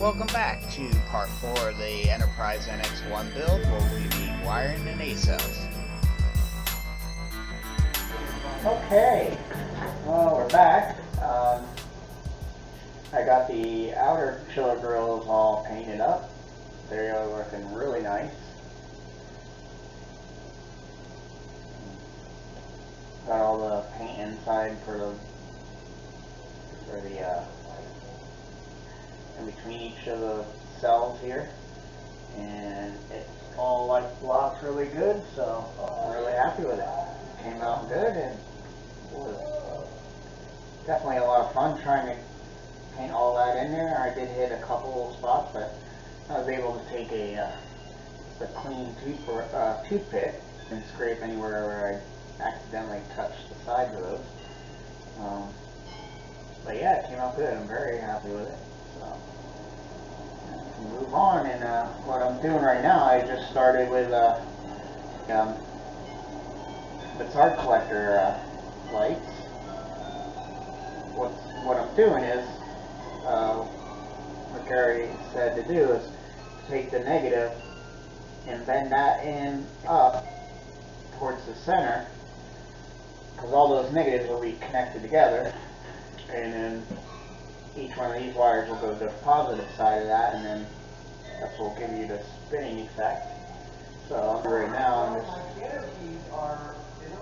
Welcome back to part 4 of the Enterprise NX-01 build, where we'll be wiring the nacelles. Okay, well, we're back. I got the outer chiller grills all painted up. They're looking really nice. Got all the paint inside for the in between each of the cells here, and it's all like blocks really good, so I'm really happy with it. Came out good, and it was definitely a lot of fun trying to paint all that in there. I did hit a couple of spots, but I was able to take a clean toothpick and scrape anywhere where I accidentally touched the sides of those. But yeah, it came out good. I'm very happy with it. So move on, and what I'm doing right now, I just started with bussard collector lights. What I'm doing is, what Gary said to do is take the negative and bend that in up towards the center, because all those negatives will be connected together, and then each one of these wires will go to the positive side of that, and then that's what will give you the spinning effect. So right now I'm just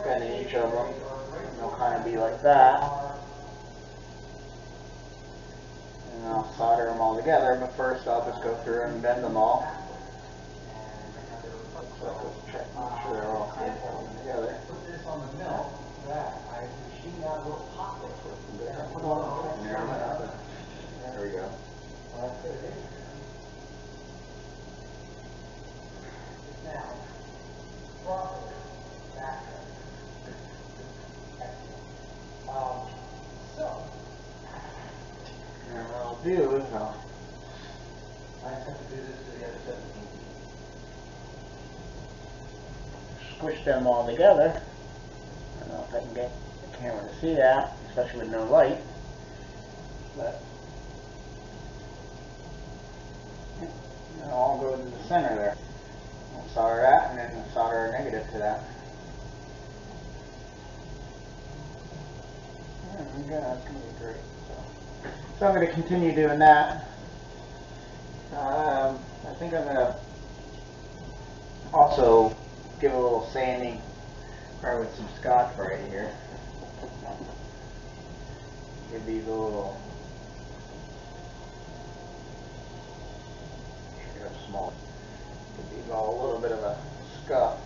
bending each of them, and they'll kind of be like that. And I'll solder them all together, but first I'll just go through and bend them all. So I'll just check, make sure they're all coming together. Put this on the mill, that I machine out a little pocket. There we go. Now, properly, back. So, And what I'll do is I have to do this to the other 17 feet. squish them all together. I don't know if I can get the camera to see that, especially with no light. But it'll all go to the center there. I'll solder that, and then solder a negative to that. Yeah, that's going to be great. So I'm going to continue doing that. I think I'm going to also give a little sanding, probably with some Scotch right here. Give these a little small. Give these all a little bit of a scuff.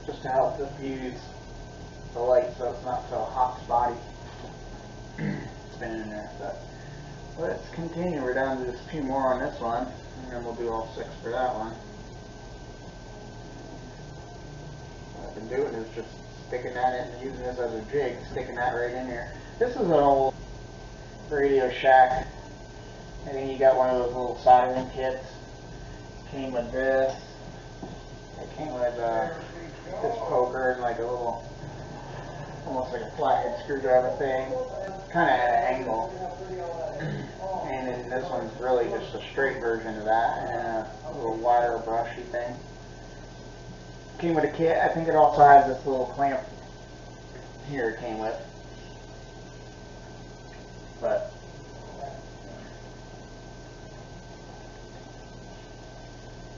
Just to help diffuse the light so it's not so hot spotty spinning in there. But let's continue. We're down to just a few more on this one, and then we'll do all 6 for that one. What I've been doing is just sticking that in and using this as a jig, sticking that right in there. This is an old Radio Shack. I think you got one of those little soldering kits. Came with this. It came with this poker and like a little, almost like a flathead screwdriver thing. Kind of at an angle. And then this one's really just a straight version of that, and a little wire brushy thing. Came with a kit. I think it also has this little clamp here it came with. But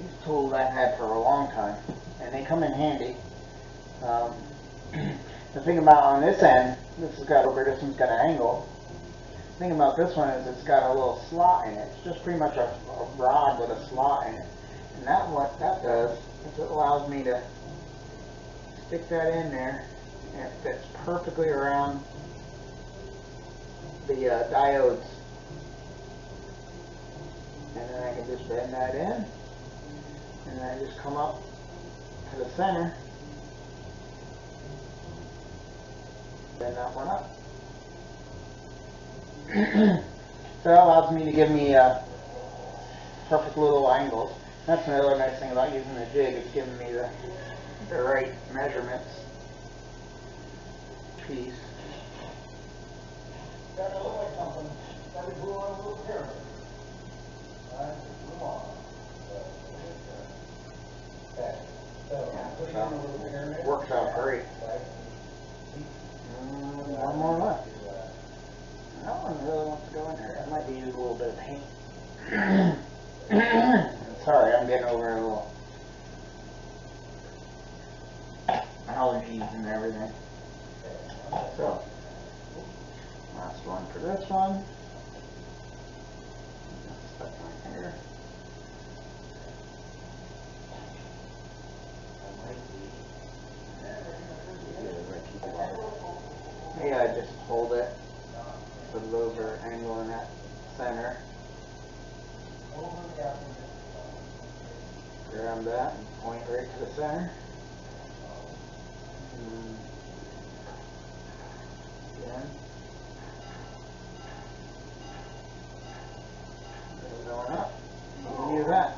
these tools I've had for a long time, and they come in handy. The thing about on this end, this one's got an angle. The thing about this one is it's got a little slot in it. It's just pretty much a rod with a slot in it. And what that does is it allows me to stick that in there, and it fits perfectly around the diodes. And then I can just bend that in, and then I just come up to the center, bend that one up. So that allows me to give me perfect little angles. That's another nice thing about using the jig, it's giving me the right measurements piece. That looked like something that we blew on a little pyramid. Right? It blew on. Okay. So, putting in a little pyramid. Works out great. Right? One more left. That one really wants to go in there. That might be a little bit of paint. Sorry, I'm getting over a little allergies and everything. So, last one for this one. Stuck my finger. Yeah, just hold it, put it over, angle in that center. Grab that and point right to the center. Again. Going up. Use that.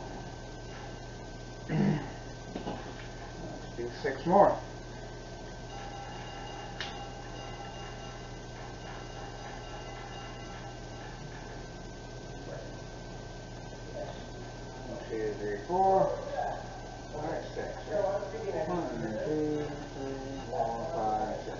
Let's do 6 more. One, 2, 3, 4. Alright, 6. Right? 1, 2, 3, 4, 5, 6.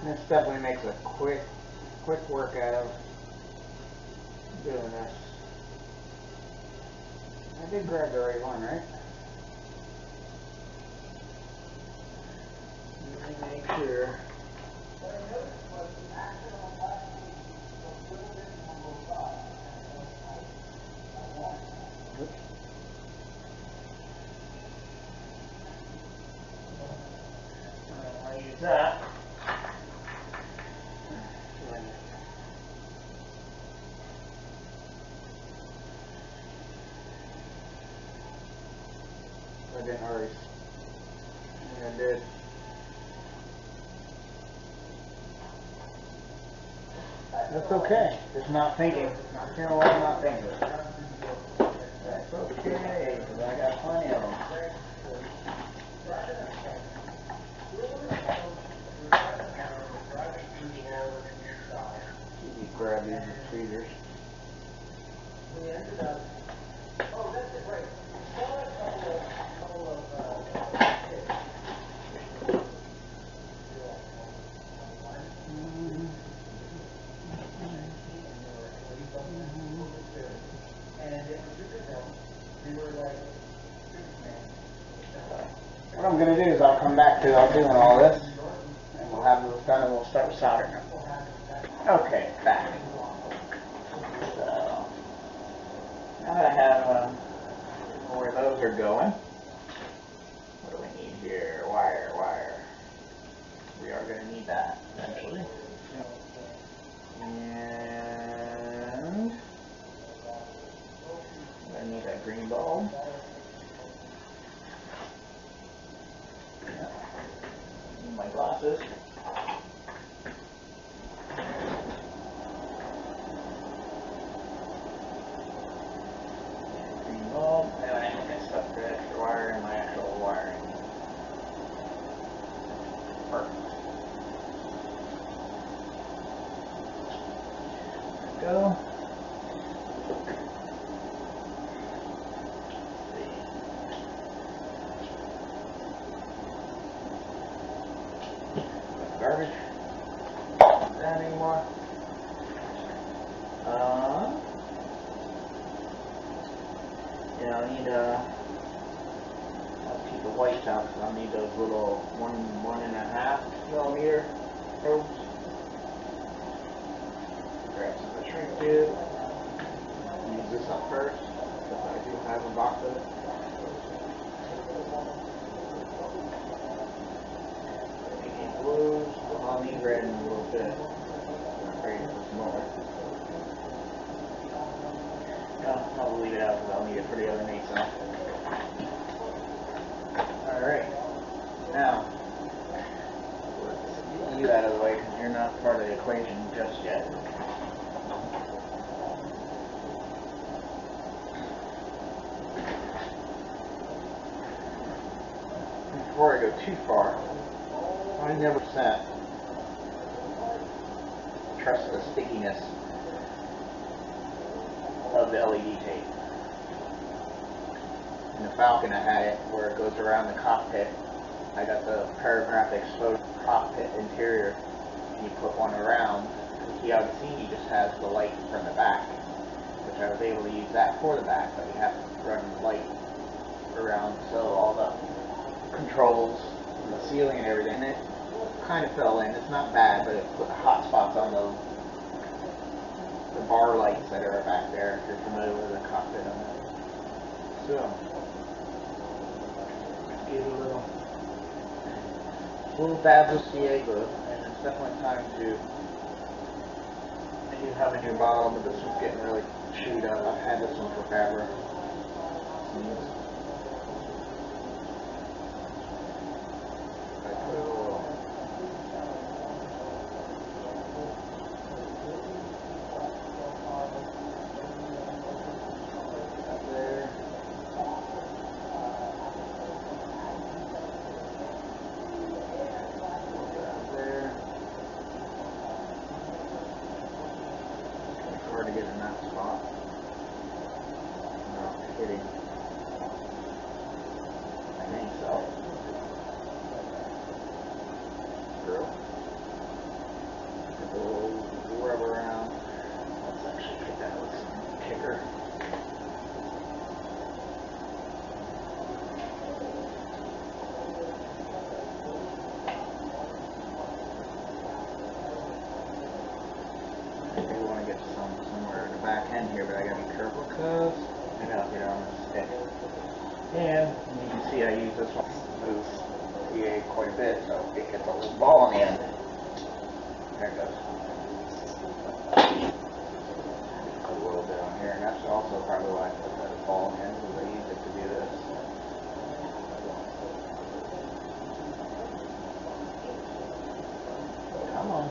This definitely makes a quick workout of doing this. I did grab the right one, right? Let me make sure. Oops. I'll use that. I didn't already. I think I did. That's okay. Just not thinking. Not feeling what I'm not thinking. That's okay, because I got plenty of them. You grab these tweezers. We ended up. Oh, that's it, right. Still had a couple of kids. And it was super film. We were like, What I'm going to do is I'll come back to doing all this, and we'll have this done and we'll start soldering them. Okay, back. So, now that I have where those are going, what do we need here? Wire. We are going to need that eventually. And I need that green bulb. Need my glasses. Green bulb. And I think I stuck the extra wire in my actual wiring. Perfect. There we go. Garbage. Not that anymore. Yeah, I need I'll keep the whites out, so I'll need those little 1.5 millimeter probes. Grab some of the shrink tube. Use this up first, because I do have a box of it. Blues, I'll need red in a little bit. I'm ready for some more. No, I'll leave it out because I'll need it for the other nacelle. Alright, now, let's get you out of the way because you're not part equation just yet. Before I go too far, I never trust the stickiness of the LED tape. In the Falcon, I had it where it goes around the cockpit. I got the paragraph exposed cockpit interior, and you put one around. The Alcini just has the light from the back, which I was able to use that for the back, but you have to run the light around so all the controls, and the ceiling and everything, and it kind of fell in. It's not bad, but it put the hot spots on the bar lights that are back there, if you're familiar with the cockpit on that. So, give it a little dabs of CA glue, and it's definitely time to, and you have in your bottle, but this one's getting really chewed up. I've had this one forever. I put a little up there. There. It's hard to get in that spot. Not hitting. I think so. Through. Put a little rub around. Let's actually get that with some kicker. I do want to get somewhere in the back end here, but I gotta be careful because maybe I'll get it on the stick. And you can see I use this one to move PA quite a bit, so it gets a little ball on the end. There it goes. Put a little bit on here, and that's also probably why I put that ball on the end, because I use it to do this. Come on.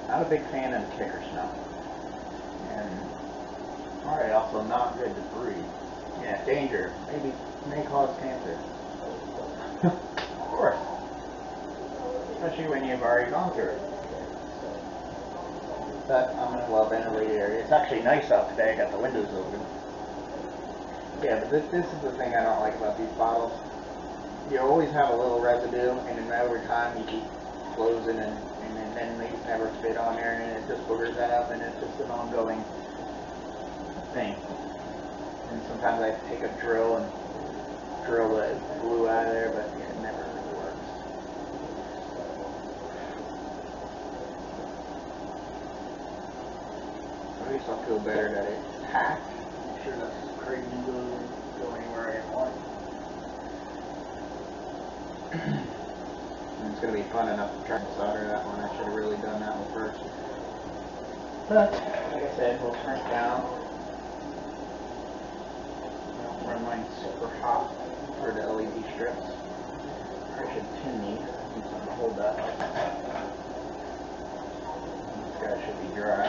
Not a big fan of the kicker smell. And alright, also not good to breathe. Yeah, danger. May cause cancer. Of course. Especially when you've already gone through it. But I'm in a well-ventilated area. It's actually nice out today. I got the windows open. Yeah, but this is the thing I don't like about these bottles. You always have a little residue, and then over time you keep closing and then they never fit on there, and it just boogers out, and it's just an ongoing thing. And sometimes I take a drill and drill the glue out of there, but it never really works. At least I'll feel better that it's packed. Make sure this crazy glue doesn't go anywhere I didn't want it. And it's going to be fun enough to try and solder that one. I should have really done that one first. But, like I said, we'll turn it down. I don't run mine super hot for the LED strips. I should tin these. Need something to hold that. This guy should be dry.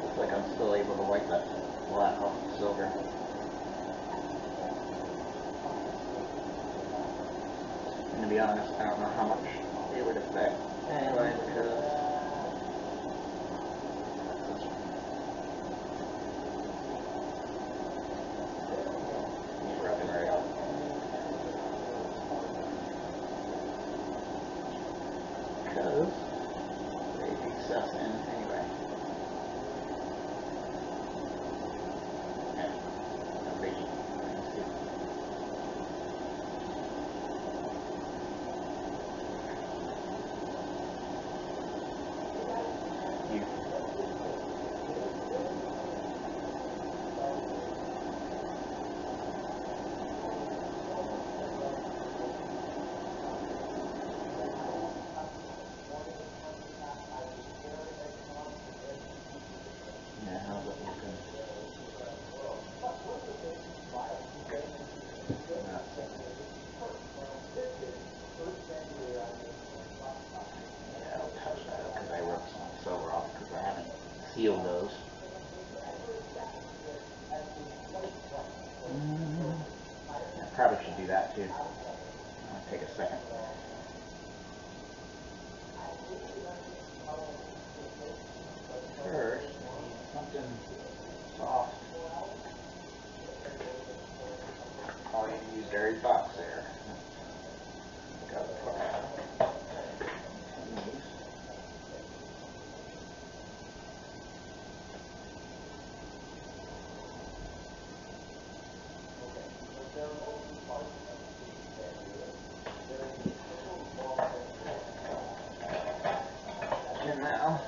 Looks like I'm still able to wipe that black off the silver. And to be honest, I don't know how much it would affect anyway, because it's rubbing right off. Because they recess in anyway. Yeah, no biggie. do that too. I'll take a second. First, we need something soft. All you use dirty box there. Got to put some of these. And now,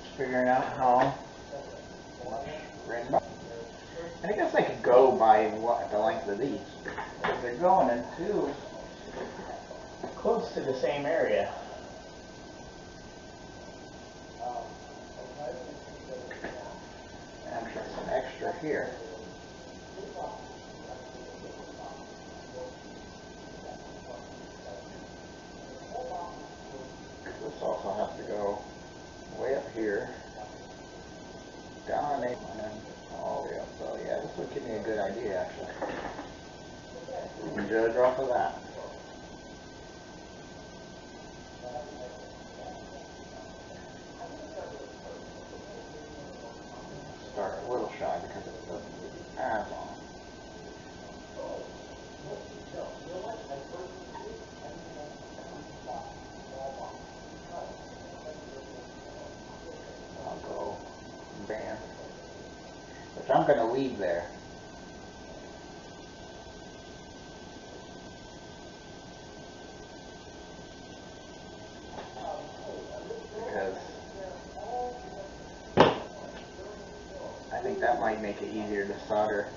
just figuring out how much red box. And I guess I could go by what the length of these. Because they're going into close to the same area. And just some extra here. This also has to go way up here, down and all the way up. So yeah, this would give me a good idea actually. We can judge off of that. Start a little shy because it doesn't as long. I'll go bam, which I'm going to leave there. Because I think that might make it easier to solder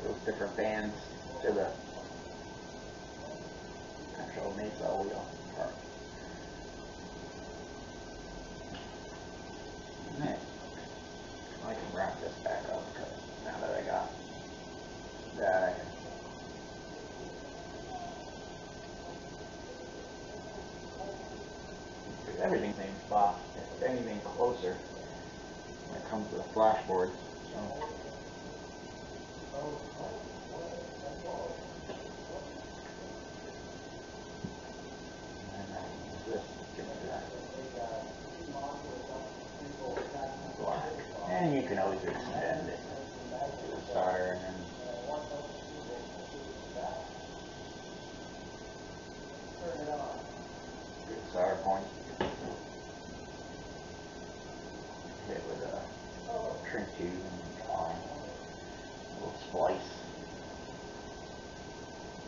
those different bands to the actual nacelle wheel part. Next, I can wrap this back up because now that I got that, I can everything same spot. If anything closer when it comes to the flashboards. So. And then this give me that black. And you can always extend it to the solder and then good solder point. Hit with a trim tube and fine. A little splice.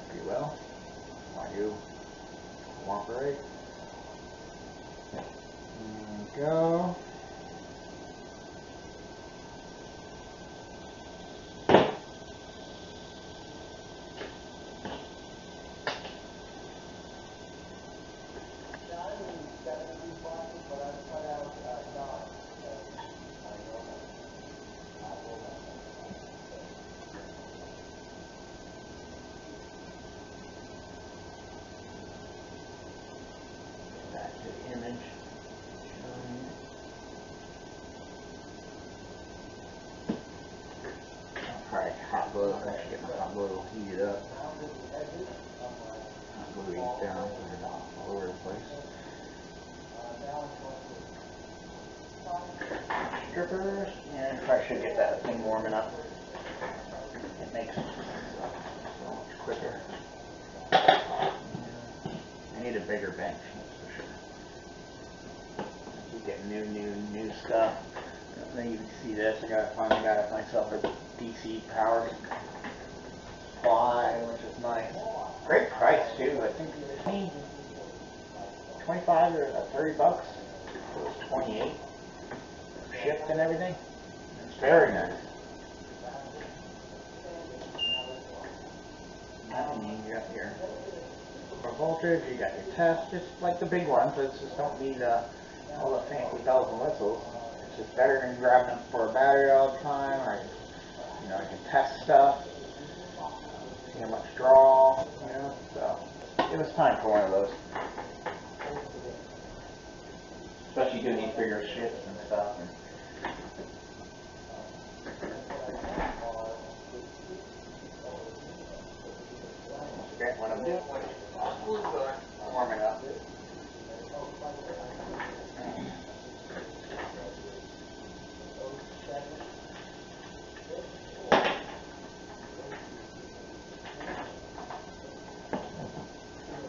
If you will. I do cooperate. There we go. Back to the image. Showing it. I'll try hot glue. I should get my hot glue heated up. Hot glue these down so they're not all over the place. Strippers, and I should get that thing warming up. It makes it so much quicker. I need a bigger bench, that's for sure. I keep getting new stuff. I don't know if you can see this. I finally got myself a DC power supply, which is nice. Great price too. I think 25 or 30 bucks. It was 28. Shipped and everything. It's very nice. Now you got your voltage, you got your test, just like the big ones. It just don't need all the fancy bells and whistles. It's just better than grabbing them for a battery all the time. Or I can test stuff, see how much draw, So it was time for one of those. Especially doing these bigger shifts and stuff. Warming up.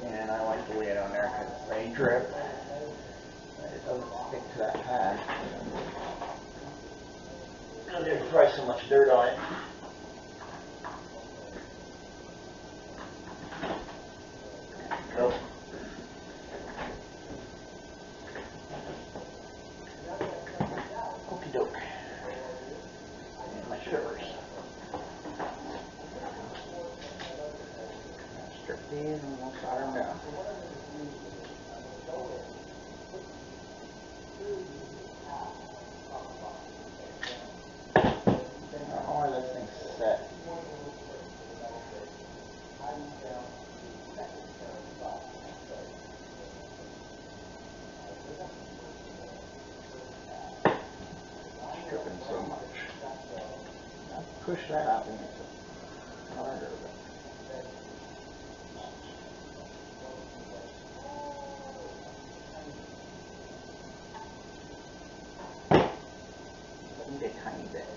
And I like the lid on there because they drip. It doesn't stick to that pad. And there's probably so much dirt on it. Go. Okie doke. And my strippers. Strip these and we'll solder them down. Oh, this thing's set. Stripping so much. Now push that out and make it harder. Need a tiny bit.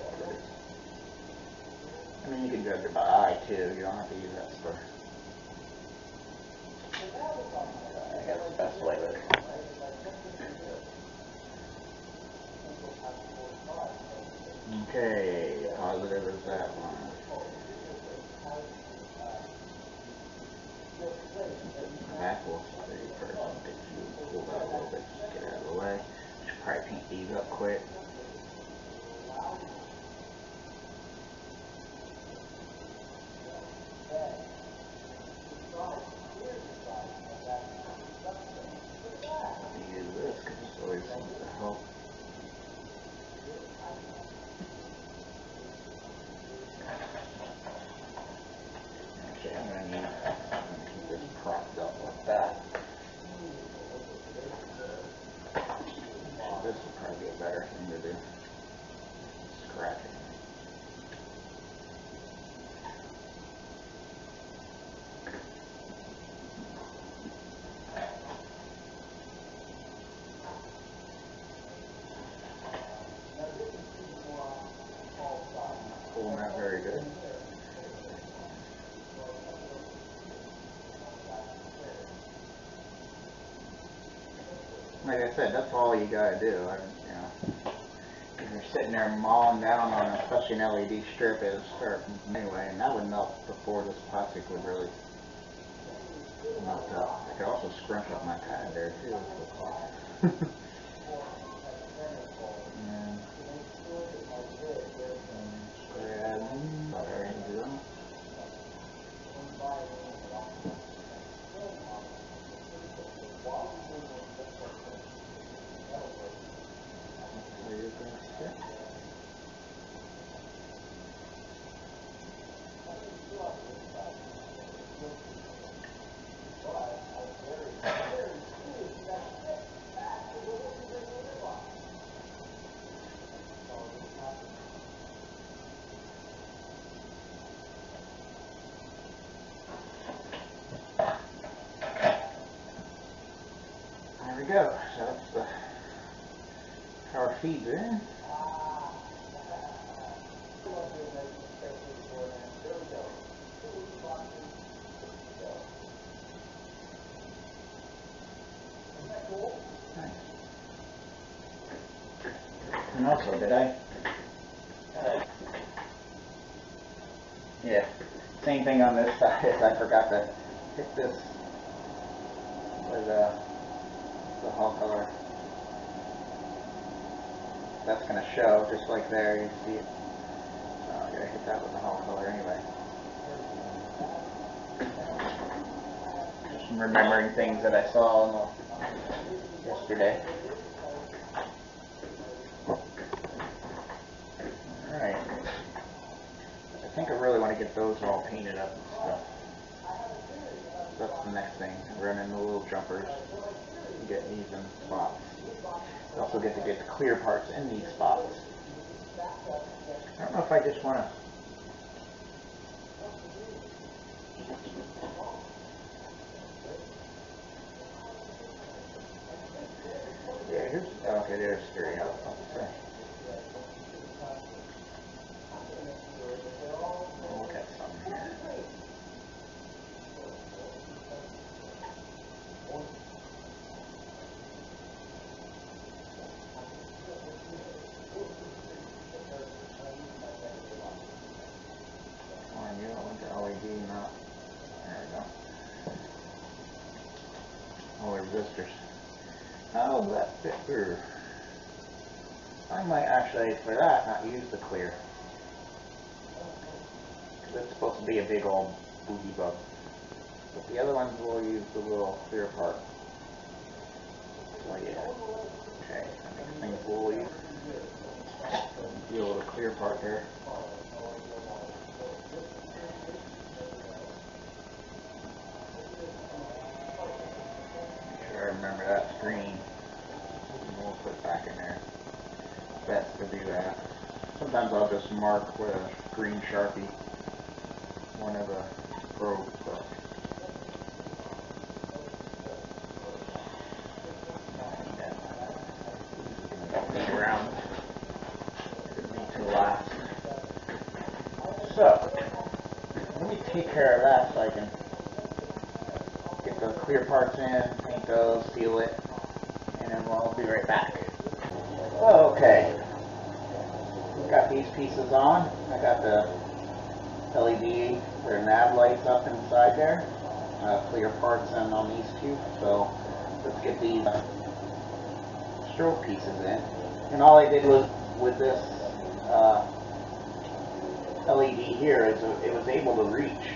I mean, you can judge it by eye too. You don't have to use that spur. I think that's the best way with it. Okay, positive is that one. Back will stay first. Get you pull that a little bit, just get out of the way. Should probably paint these up quick. Use this because this always seems to help. Actually, I'm going to keep this propped up like that. This would probably be a better thing to do. Scratch it. Pulling that very good. Like I said, that's all you gotta do. If you're sitting there mauling down on, especially an LED strip, it'll start anyway, and that would melt before this plastic would really melt up. I could also scrunch up my pad there too. There we go. So that's the power feeds in. Nice. And also, did I? Yeah. Same thing on this side. I forgot to hit this with the hull color. That's going to show just like there. You see it. So I gotta hit that with the hull color anyway. Just remembering things that I saw yesterday. Alright. I think I really want to get those all painted up and stuff. That's the next thing. Running the little jumpers. Get these in spots. You also get to get the clear parts in these spots. I don't know if I just want to Okay, there's 3. We'll look at something here. Oh, I went to LED, not. There we go. Oh, resistors. How does that fit through? I might actually, for that, not use the clear. Because it's supposed to be a big old boogie bug. But the other ones will use the little clear part. So yeah. Okay, I think things will use. Deal with a clear part there. Make sure I remember that screen. And we'll put it back in there. Best to do that. Sometimes I'll just mark with a green Sharpie one of the probes. So. Around. Didn't need to last. So, let me take care of that so I can get the clear parts in, paint those, seal it, and then I'll be right back. Okay, got these pieces on. I got the LED for nav lights up inside there. Clear parts in on these two. So let's get these strobe pieces in. And all I did was with this LED here is it was able to reach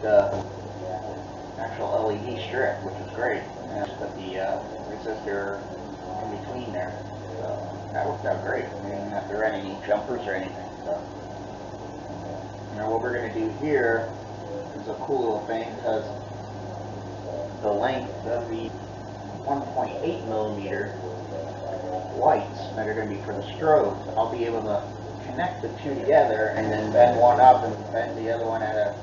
the actual LED strip, which is great. And I just put the resistor in between there. So that worked out great. I didn't have to run any jumpers or anything. So now what we're going to do here is a cool little thing, because the length of the 1.8 millimeter lights that are going to be for the strobes, I'll be able to connect the two together and then bend one up and bend the other one at a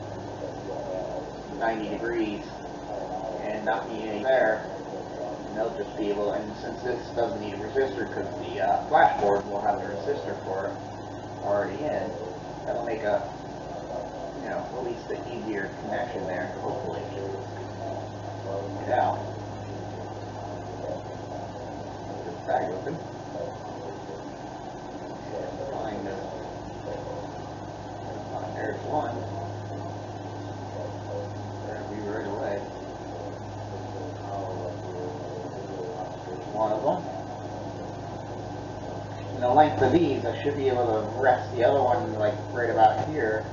90 degrees and not need any there. And they'll just be able, and since this doesn't need a resistor because the flashboard will have a resistor for it already in, that'll make a, you know, at least an easier connection there, hopefully. Get out. This bag open. Find there's one. There'll be right away. There's one of them. And the length of these, I should be able to rest the other one like right about here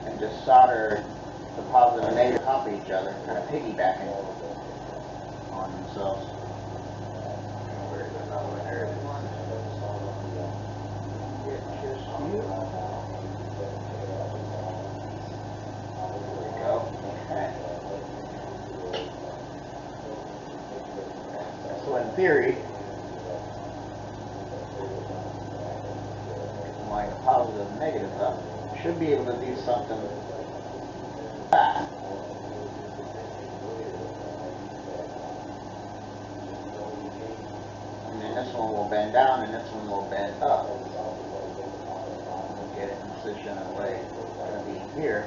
and just solder the positive and negative on top of each other, kind of piggybacking on themselves. Where is another one? There it is. Get just you. There we go. Okay. So in theory, line the positive and negatives up, should be able to do something like that. And then this one will bend down and this one will bend up. We'll get it in position of the way it's going to be here.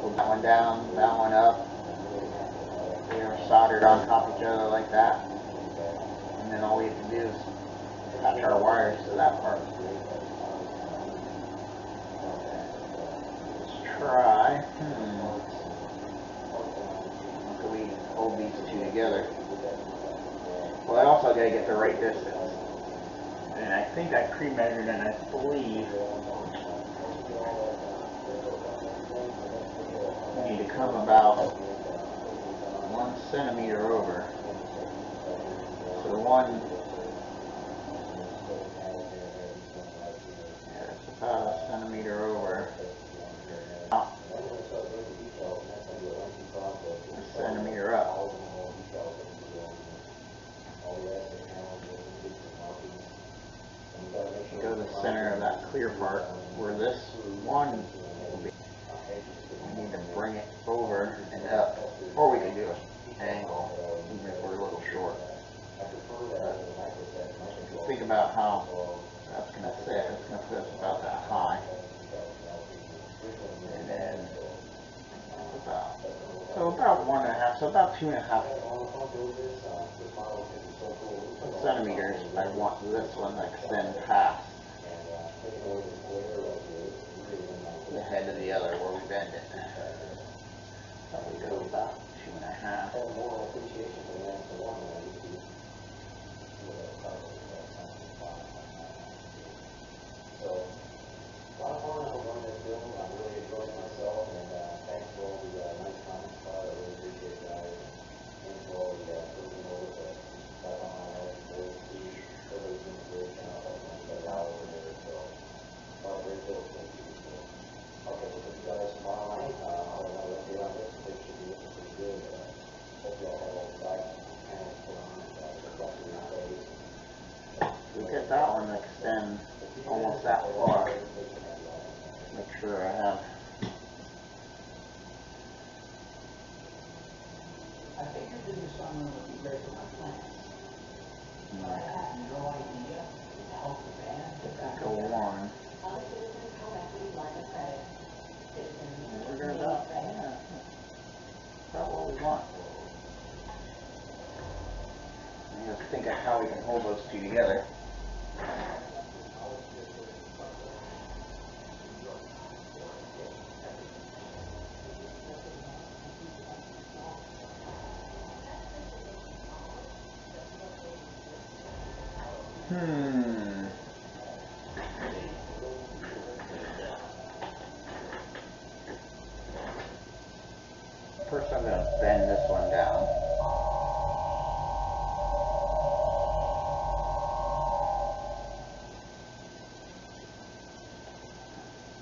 Pull that one down, that one up. They're soldered on top of each other like that. And then all we have to do is attach our wires to that part. Try. How can we hold these two together? Well, I also got to get the right distance. And I think I pre-measured, and I believe we need to come about 1 centimeter over. So the one, yeah, it's about 1 centimeter over. A centimeter up. Go to the center of that clear part where this one will be. We need to bring it over and up, or we can do an angle even if we're a little short. think about how that's going to sit. It's going to sit about that high. And then about 1.5, so about 2.5 centimeters. I want this one to extend past the head of the other where we bend it. So we go about 2.5. Get that one to extend almost that far. Make sure I have. I figured the new summer would be great for my plants. But I had no idea to help the band get back Go together. on. We're gonna about, yeah, about what we want. I just think of how we can hold those two together. First I'm going to bend this one down.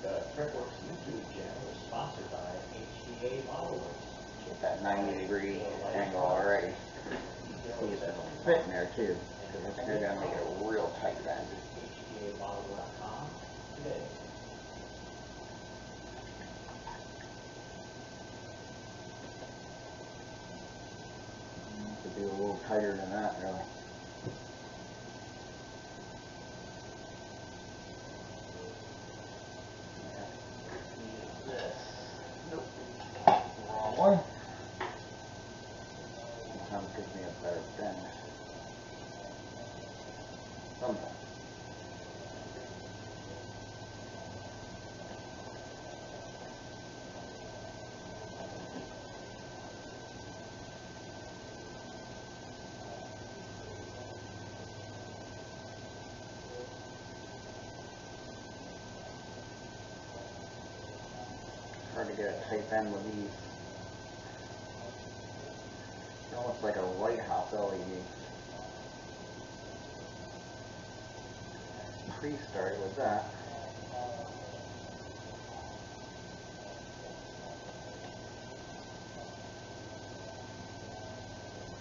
The Fretworks YouTube channel is sponsored by HDA Followers. Get that 90-degree angle already. See if it'll fit in there too, because I think they're going to make it a real tight bend. HDAfollower.com today. Could be a little tighter than that, really. This. Nope. Wrong one. Sometimes gives me a better bend. Sometimes. Hard to get a tight bend with these. It almost like a lighthouse LED. Pre-started with that.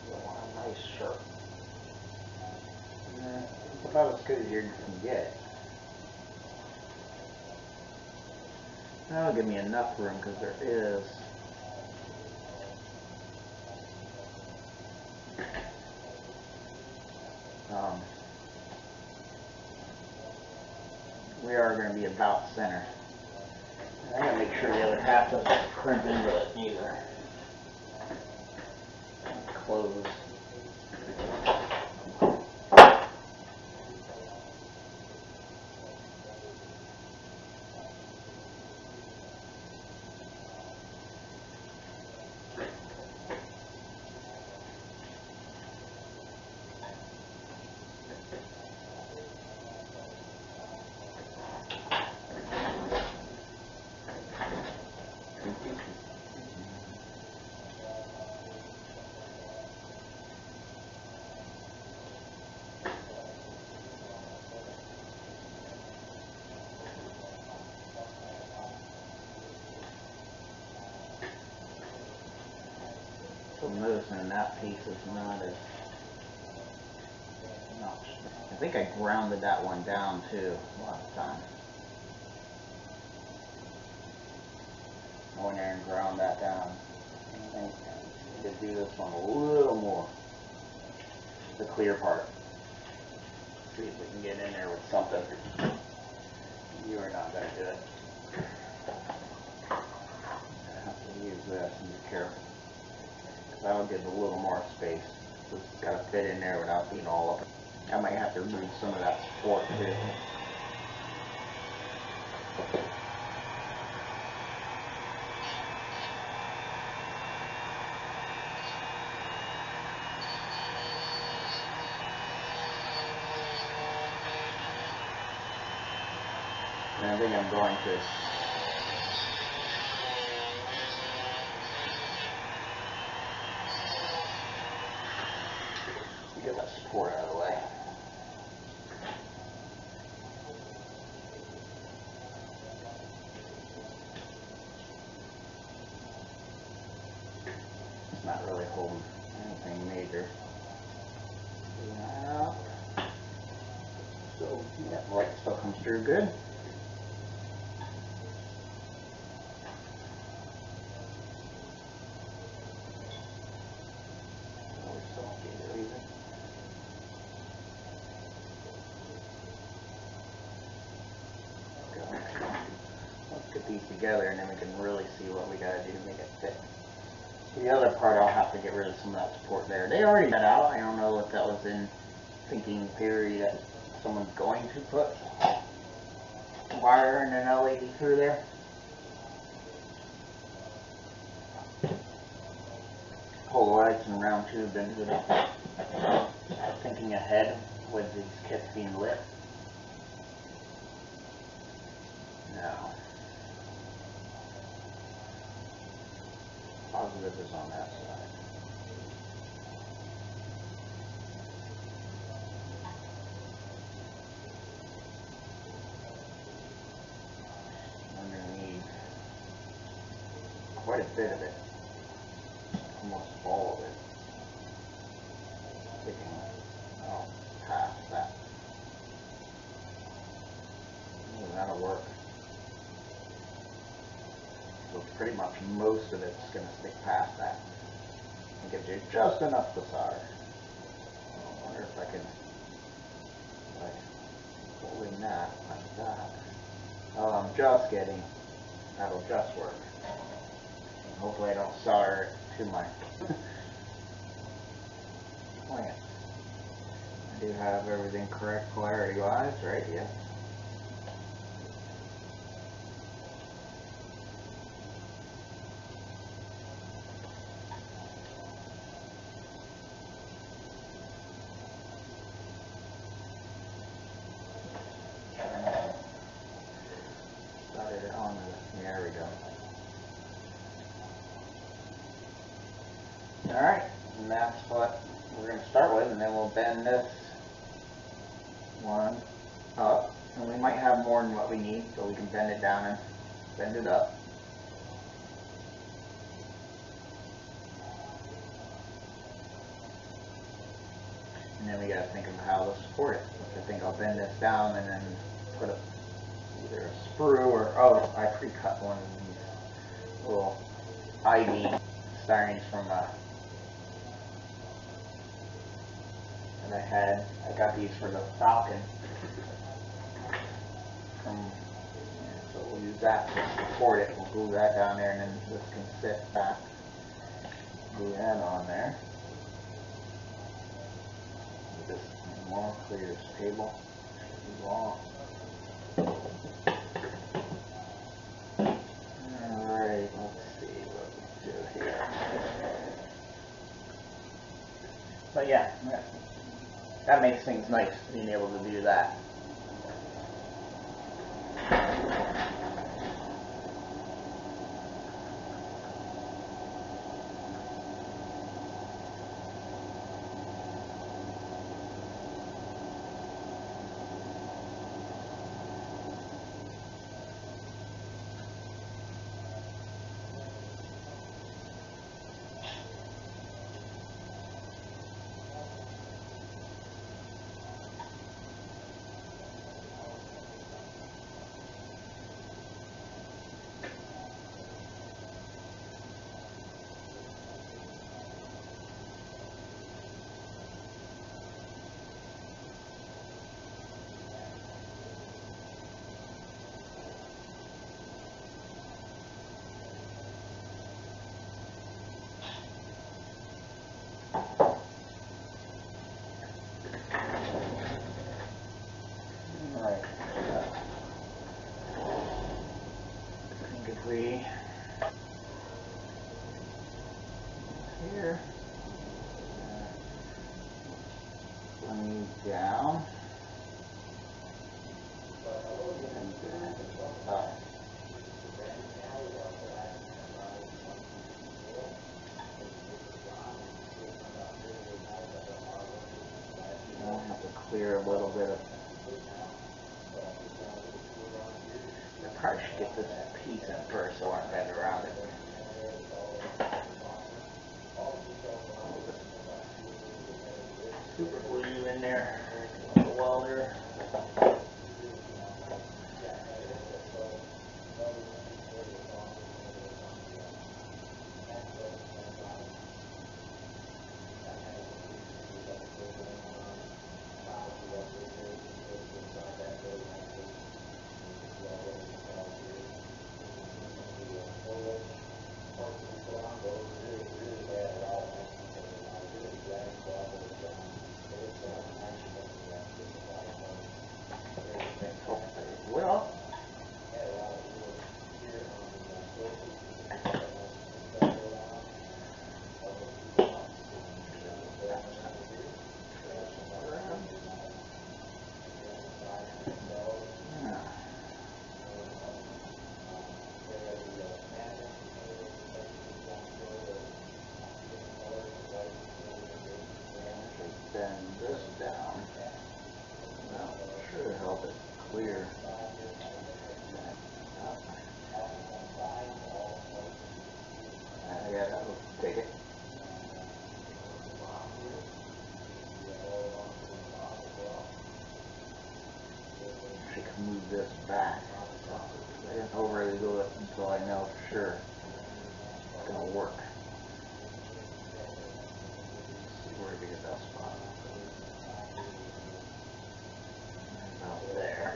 You want a nice sharp. It's about as good as you can get. That'll give me enough room because there is we are going to be about center. I gotta make sure the other half doesn't crimp into it either. Close. So I'm noticing that piece is not as much. I think I grounded that one down too last time. I went there and ground that down. I think I need to do this one a little more. The clear part. see if we can get in there with something. You are not going to do it. I have to use this and be careful. That'll give a little more space. So it's got to fit in there without being all up. I might have to remove some of that support too. And I think I'm going to get that support out of the way. It's not really holding anything major. Yeah. So yeah, the light still comes through good. Let's get these together and then we can really see what we gotta do to make it fit. The other part, I'll have to get rid of some of that support there. They already got out. I don't know if that was in thinking theory that someone's going to put wire and an LED through there. Pull the lights and round tube into it. Thinking ahead with these kits being lit. Now, positive is on that side. I'm going to need quite a bit of it, almost all of it, sticking out past that. Ooh, that'll work. So pretty much most of it's going to stick past that and gives you just enough bussard. I wonder if I can pull in that like that. Oh, I'm just getting, that'll just work. And hopefully I don't solder it to my plant. I do have everything correct polarity wise, right? Yeah. There we go. Alright, and that's what we're going to start with, and then we'll bend this one up. And we might have more than what we need, so we can bend it down and bend it up. And then we got to think of how to support it. Which I think I'll bend this down and then put either a sprue or, oh, I pre-cut one of these little I-beam styrings from that I had. I got these for the Falcon. So we'll use that to support it. We'll glue that down there, and then this can sit back. Glue that on there. This more clear this table. Should be long. Alright, let's see what we do here. But yeah, that makes things nice, being able to do that. down. And then up. I'll have to clear a little bit of. I probably should get this piece in first so I can bend around it. Super glue in there. The welder. Well, bend this down. That should help it clear. Yeah, that will take it. I can move this back. I didn't overly do it until I know for sure it's going to work. See where to get that spot. About there.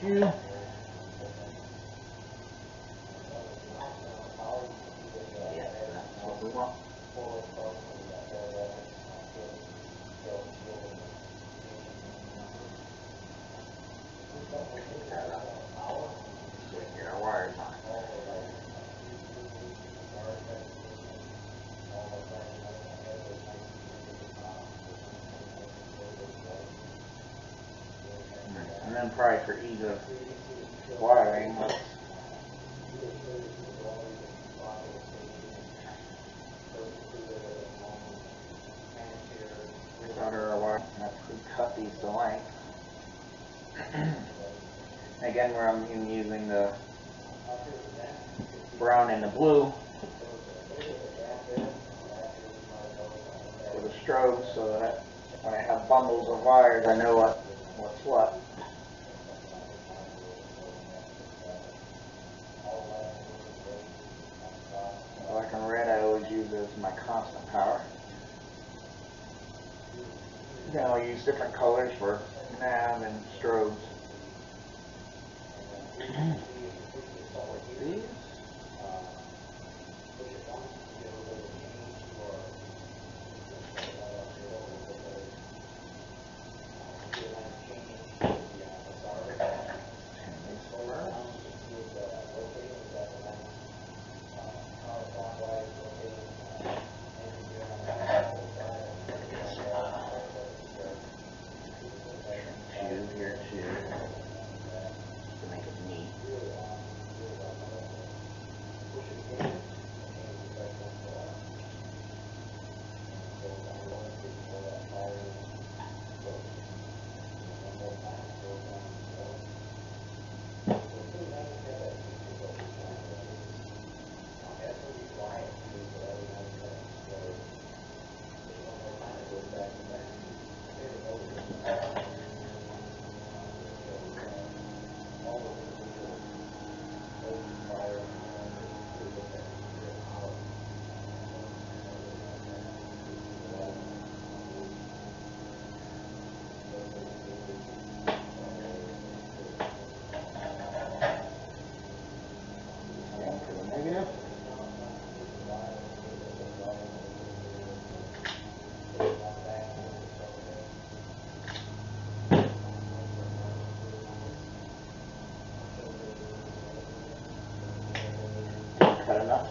Yeah, that's what we want. Pick that up so we can get our wires on it. And then probably for ease of wiring, let's solder our wire. Let's cut these to length. Again, where I'm using the brown and the blue for the strobes, so that when I have bundles of wires, I know what's what. Black and red I always use as my constant power. Then I'll use different colors for nav and strobes. These. Here too, to make it neat.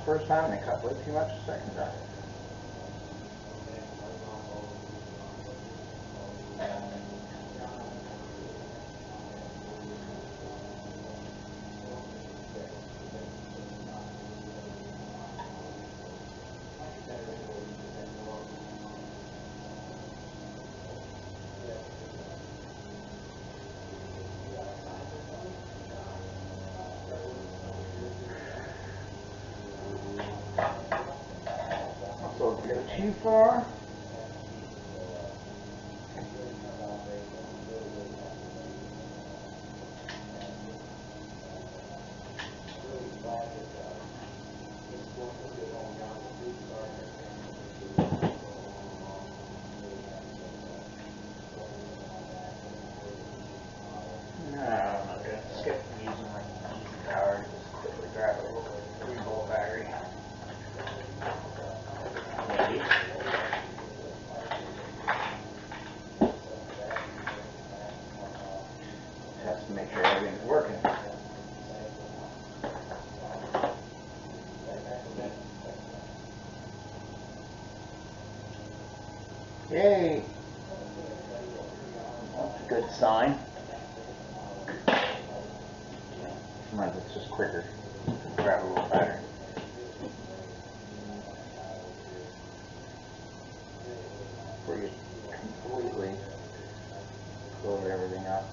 first time and they cut way too much the second time. So if you go too far, no, I'm not going to skip using my easy power. Just quickly grab a little 3-volt battery. Test to make sure everything's working. Yay! That's a good sign. Sometimes it's just quicker to grab a little battery. Before you completely load everything up.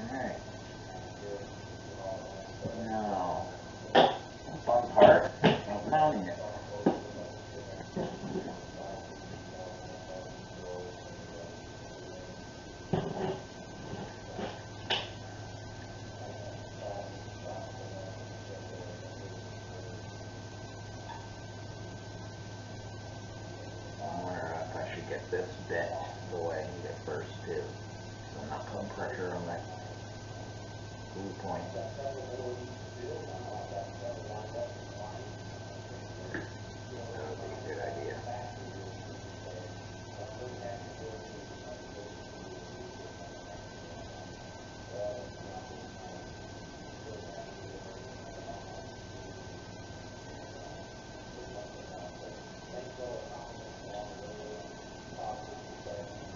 Alright. Now, fun part of mounting it. I wonder if I should get this bent the way I need it first too. So I'm not putting pressure on that glue point. That would be a good idea.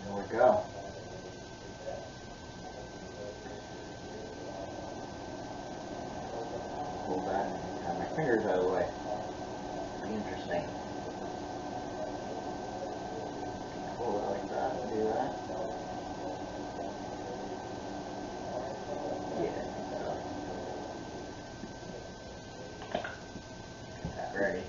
There we go. Hold that and have my fingers out of the way. Be interesting. Hold it like that and do that. Yeah, I think so. Get that ready.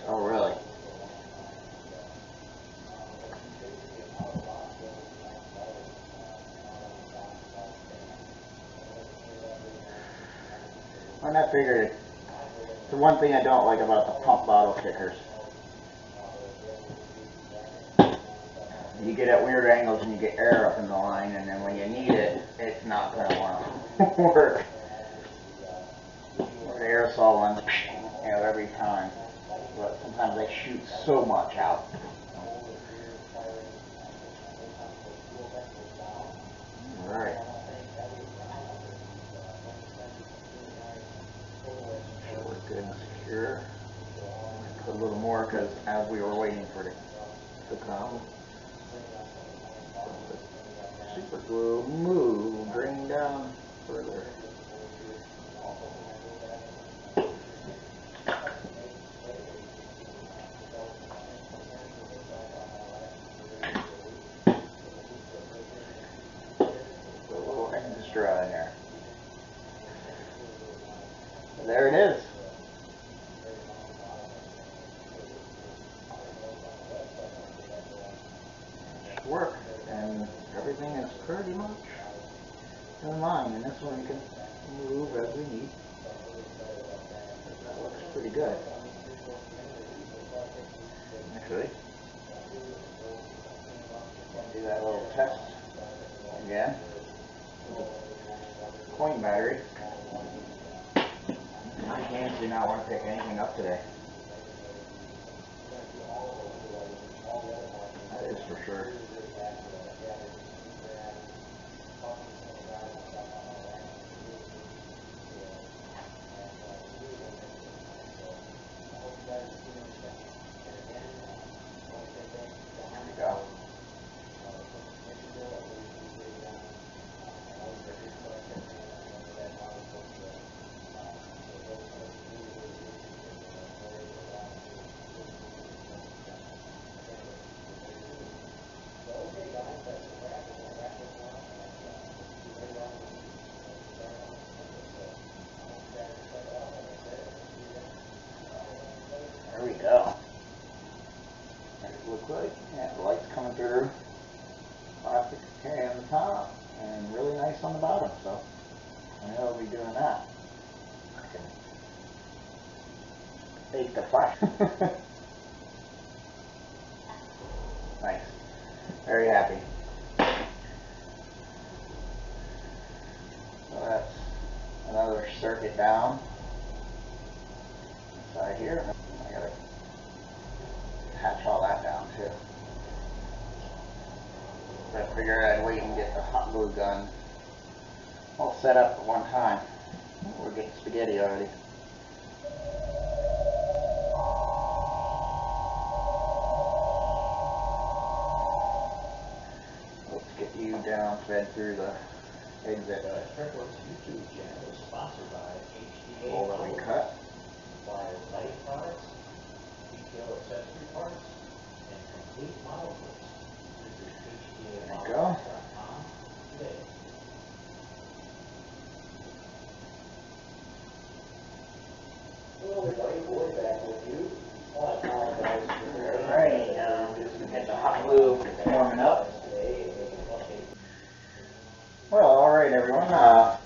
Oh, really? And I figured the one thing I don't like about the pump bottle stickers. You get at weird angles and you get air up in the line, and then when you need it, it's not going to want to work. The aerosol ones, every time. But sometimes they shoot so much out. Alright. Sure we're good and secure. I put a little more because as we were waiting for it to come, the super glue moved, drained down further. there it is. Work, and everything is pretty much in line, and this one we can move as we need. That looks pretty good. Actually, do that little test again. Coin battery. My hands do not want to pick anything up today. That is for sure. There we go. There we go. It looks like, yeah, the light's coming through. Plastic okay on the top, and really nice on the bottom, so I know I'll be doing that. I can fake the flash. Nice. Very happy. So that's another circuit down. Inside here. I gotta patch all that down too. I figured I'd wait and get the hot glue gun all set up at one time. We're getting spaghetti already. Let's get you down, fed through the exit. Trickworks YouTube channel is sponsored by HDA Overly cut. Supplies lighting products, detail accessory parts, and complete model kits. Visit There you go. HDAModelworks.com today. Hello, everybody, Boyd back with you. Oh, I apologize for Alright, just gonna get the hot glue warming up. today and making an update. Well, alright everyone, I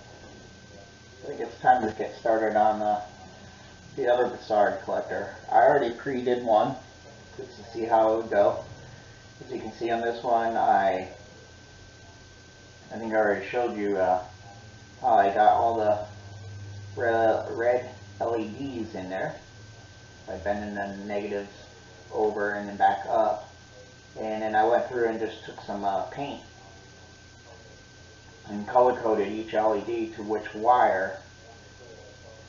think it's time to get started on the other bussard collector. I already pre-did one, just to see how it would go. As you can see on this one, I think I already showed you how I got all the red LEDs in there by bending the negatives over and then back up. And then I went through and just took some paint and color coded each LED to which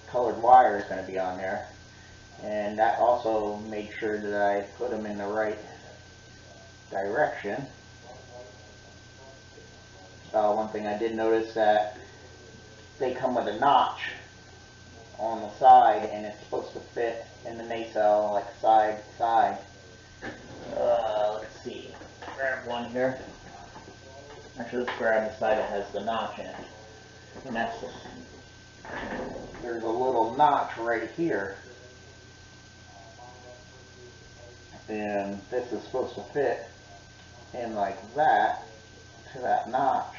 colored wire is going to be on there. And that also made sure that I put them in the right direction. One thing I did notice that they come with a notch on the side, and it's supposed to fit in the nacelle like side to side. Let's see, grab one here. Actually, let's grab the side that has the notch in it. And that's the, there's a little notch right here. And this is supposed to fit in like that to that notch.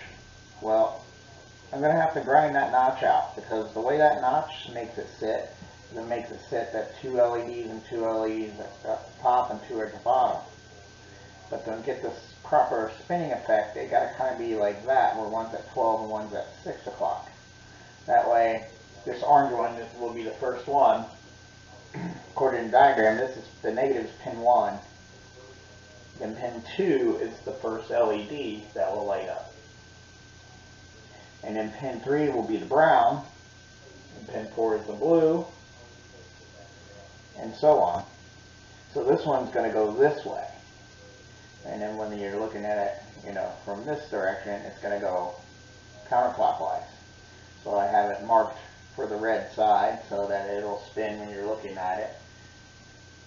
Well, I'm going to have to grind that notch out, because the way that notch makes it sit, it makes it sit that 2 LEDs and 2 LEDs at the top and 2 at the bottom. But to get this proper spinning effect, they got to kind of be like that, where one's at 12 and one's at 6 o'clock. That way, this orange one will be the first one. According to the diagram, this is the negative is pin 1. Then pin 2 is the first LED that will light up. And then pin 3 will be the brown, and pin 4 is the blue, and so on. So this one's going to go this way. And then when you're looking at it, from this direction, it's going to go counterclockwise. So I have it marked for the red side so that it'll spin when you're looking at it.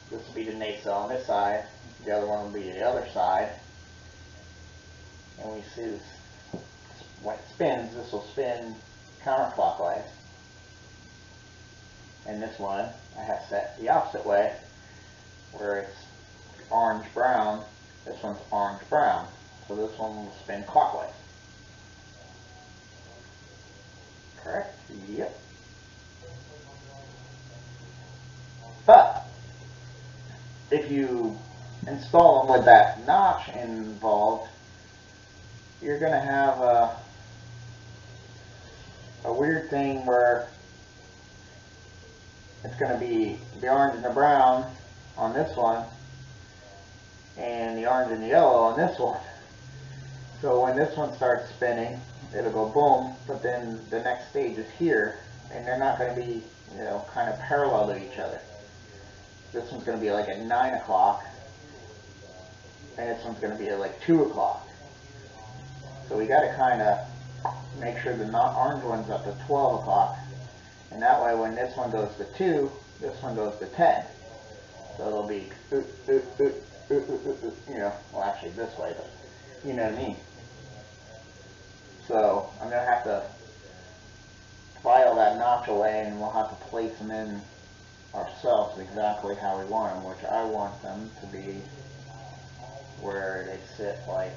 This will be the nacelle on this side, the other one will be the other side. And we see this, when it spins, this will spin counterclockwise. And this one I have set the opposite way, where it's orange-brown. This one's orange-brown. So this one will spin clockwise. Correct? Yep. But if you install them with that notch involved, you're going to have a weird thing where it's going to be the orange and the brown on this one and the orange and the yellow on this one. So when this one starts spinning, it'll go boom, but then the next stage is here, and they're not going to be, you know, kind of parallel to each other. This one's going to be like at 9 o'clock, and this one's going to be at like 2 o'clock. So we got to kind of make sure the orange one's up to 12 o'clock, and that way when this one goes to 2, this one goes to 10. So it'll be, you know, well actually this way, but you know what I mean. So I'm going to have to file that notch away, and we'll have to place them in ourselves exactly how we want them, which I want them to be where they sit like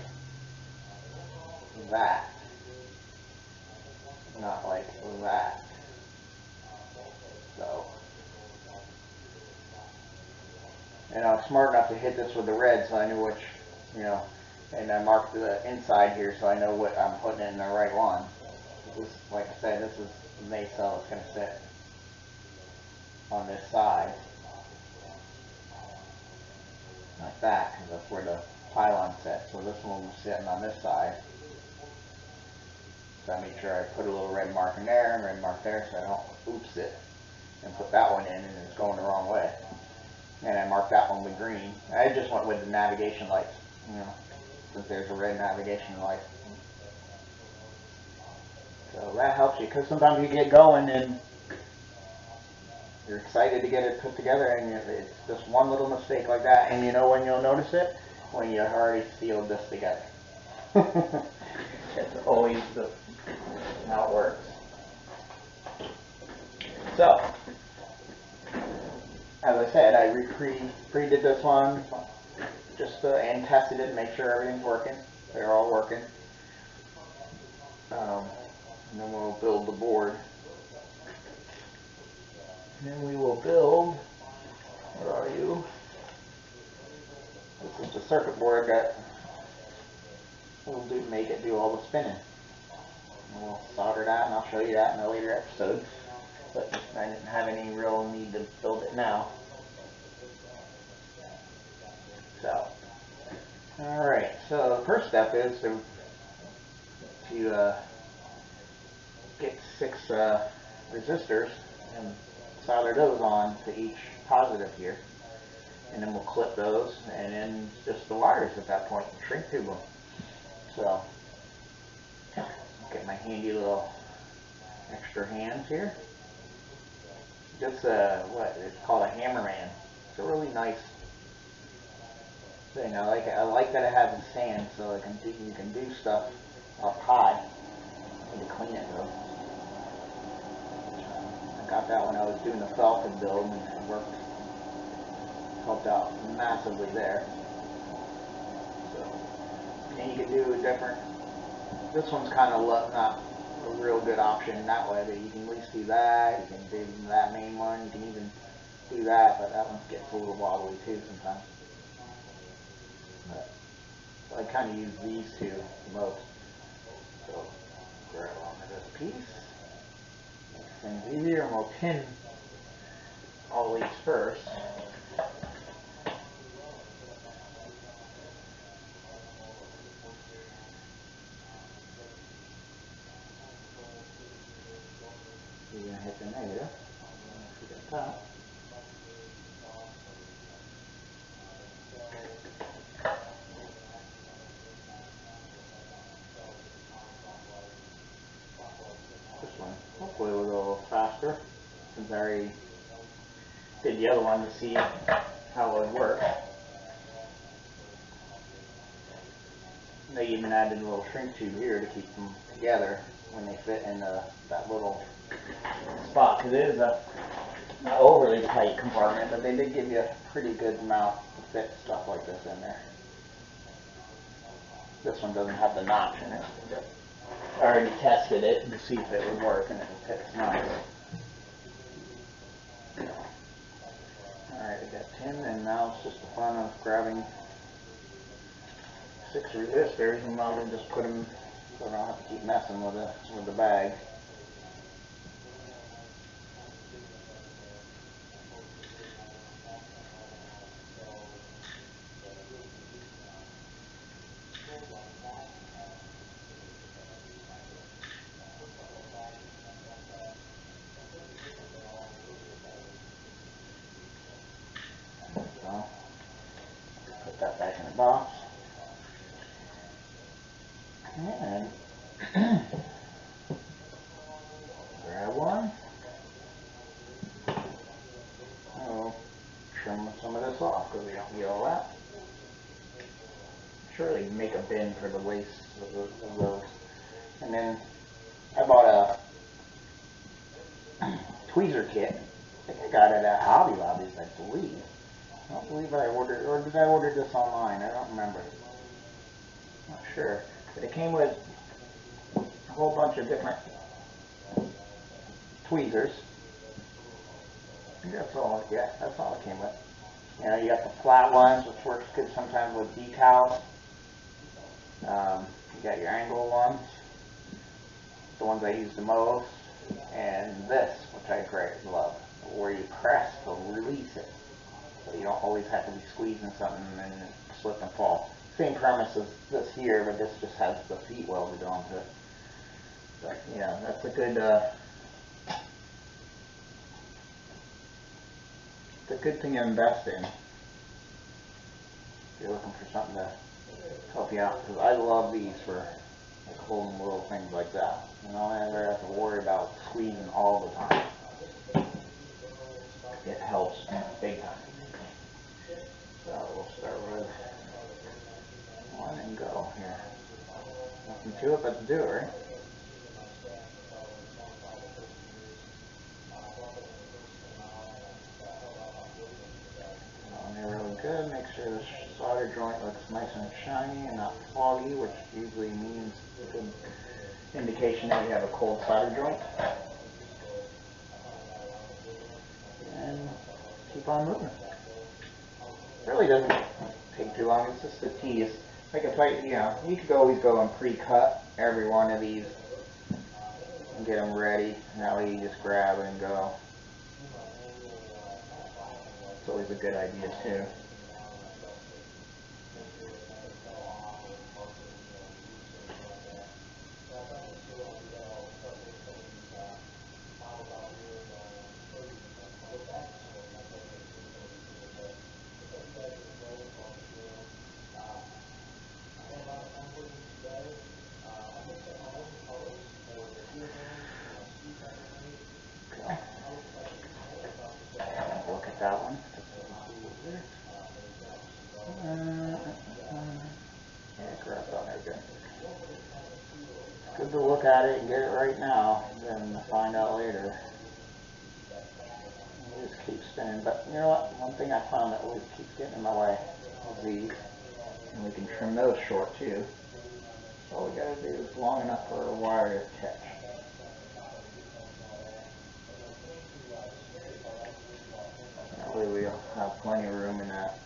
that, not like that. So, and I was smart enough to hit this with the red, so I knew which, you know, and I marked the inside here so I know what I'm putting in the right one. This, like I said, this is the nacelle. It's going to sit on this side like that, because that's where the pylon sits. So this one will be sitting on this side. So I made sure I put a little red mark in there and red mark there so I don't oops it and put that one in and it's going the wrong way. And I marked that one with green. I just went with the navigation lights, you know, since there's a red navigation light. So that helps you, because sometimes you get going and you're excited to get it put together, and it's just one little mistake like that, and you know when you'll notice it? When you already sealed this together. It's always how it works. So, as I said, I pre-did this one just and tested it and make sure everything's working. They're all working. And then we'll build the board. And then we will build, where are you? This is the circuit board that we'll make it do all the spinning. And we'll solder that, and I'll show you that in a later episode. But I didn't have any real need to build it now. So, alright, so the first step is to get 6 resistors and solder those on to each positive here. And then we'll clip those, and then just the wires at that point, shrink tube them. So, get my handy little extra hands here. Just what it's called a hammerman. It's a really nice thing. I like it. I like that it has a stand, so you can do stuff up high. I need to clean it though. I got that when I was doing the Falcon build, and it worked. Helped out massively there. So, and you can do a different. This one's kind of not a real good option in that way, but you can at least do that. You can do that main one. You can even do that, but that one gets a little wobbly too sometimes. But, so I kind of use these two the most. So grab onto this piece. Makes things easier, and we'll pin all these first. You're going to hit the negative. Hit the top. This one hopefully will go a little faster, since I already did the other one to see how it would work. They even added a little shrink tube here to keep them together when they fit in that little spot, because it is a not overly tight compartment, but they did give you a pretty good amount to fit stuff like this in there. This one doesn't have the notch in it. I already tested it to see if it would work, and it fits nice. Alright, I got 10, and now it's just the fun of grabbing 6 resistors, and I'll just put them so I don't have to keep messing with the bag. So, put that back in the box. And grab one. I'll trim some of this off because we don't need all that. Surely make a bin for the waste of those. And then I bought a tweezer kit. I think I got it at Hobby Lobby's, I believe. I don't believe I ordered, or did I order this online? I don't remember. Not sure. But it came with a whole bunch of different tweezers. I think that's all, yeah, that's all it came with. You know, you got the flat ones, which works good sometimes with decals. You got your angle ones, the ones I use the most, and this, which I love, where you press to release it. So you don't always have to be squeezing something and slip and fall. Same premise as this here, but this just has the feet welded onto it. But yeah, that's a good thing to invest in. If you're looking for something to help you out, because I love these for like holding little things like that. You know, I never have to worry about squeezing all the time. It helps big time. So we'll start with one and go here. Nothing to it but to do it, right? On there really good. Make sure the solder joint looks nice and shiny and not foggy, which usually means a good indication that you have a cold solder joint. And keep on moving. Really doesn't take too long. It's just the tease. Like if you know, you could always go and pre-cut every one of these and get them ready. And that way you just grab it and go. It's always a good idea too. Look at that one. Yeah, grab on there good. It's good to look at it and get it right now, then find out later. You just keep spinning. But you know what? One thing I found that always keeps getting in my way is these. And we can trim those short too. So all we gotta do is long enough for a wire to catch. That way we'll have plenty of room in that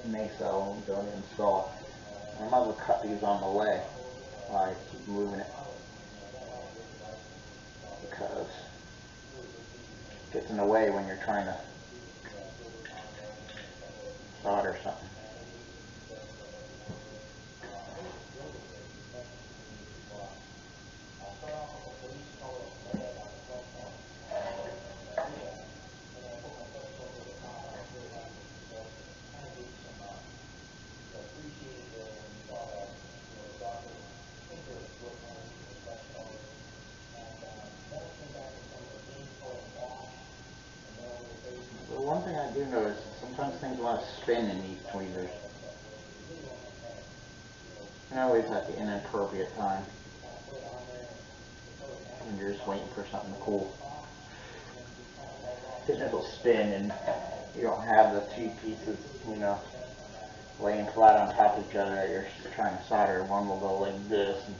nacelle when we go to install it. I might as well cut these on the way while I keep moving it, because it gets in the way when you're trying to solder something. The one thing I do notice is sometimes things want to spin in these tweezers. And always at the inappropriate time. And you're just waiting for something to cool. because it'll spin and you don't have the two pieces, you know, laying flat on top of each other that you're trying to solder. One will go like this. And